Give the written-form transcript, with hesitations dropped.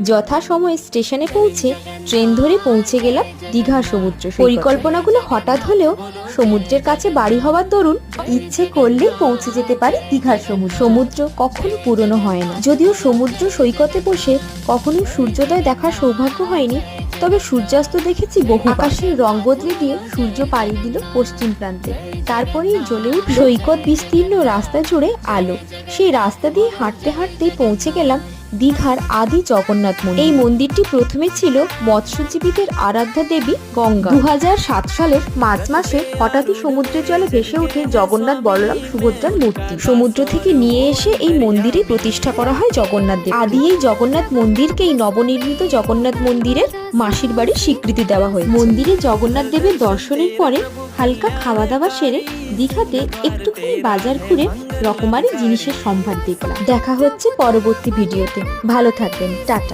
যথাসময়ে স্টেশনে পৌঁছে ট্রেন ধরে পৌঁছে গেলাম দীঘার সমুদ্র সৈকতে। পরিকল্পনাগুলো হঠাৎ হলেও সমুদ্রের কাছে বাড়ি হওয়ার দরুন ইচ্ছে করলেই পৌঁছে যেতে পারি দীঘার সমুদ্র। সমুদ্র কখনো পুরনো হয় না। যদিও সমুদ্র সৈকতে বসে কখনো সূর্যোদয় দেখার সৌভাগ্য হয়নি, তবে সূর্যাস্ত দেখেছি বহু। আকাশের রং বদলে দিয়ে সূর্য পাড়ি দিল পশ্চিম প্রান্তে, তারপরেই জ্বলে উঠল সৈকত বিস্তীর্ণ রাস্তা জুড়ে আলো। সেই রাস্তা দিয়ে হাঁটতে হাঁটতেই পৌঁছে গেলাম দীঘার আদি জগন্নাথ মন্দির। এই মন্দিরটি প্রথমে ছিল মৎস্যজীবীদের আরাধ্যা দেবী গঙ্গা। 2007 সালের মার্চ মাসে হঠাৎই সমুদ্রের জলে ভেসে ওঠে জগন্নাথ বলরাম সুভদ্রার মূর্তি। সমুদ্র থেকে নিয়ে এসে এই মন্দিরে প্রতিষ্ঠা করা হয় জগন্নাথ দেব। আদি এই জগন্নাথ মন্দিরকেই নবনির্মিত জগন্নাথ মন্দিরের মাসির বাড়ির স্বীকৃতি দেওয়া হয়। মন্দিরে জগন্নাথ দেবের দর্শনের পরে হালকা খাওয়া দাওয়া সেরে দীঘাতে একটুখানি বাজার ঘুরে রকমারি জিনিসের সম্ভার দেখলাম। দেখা হচ্ছে পরবর্তী ভিডিওতে। ভালো থাকবেন, টাটা।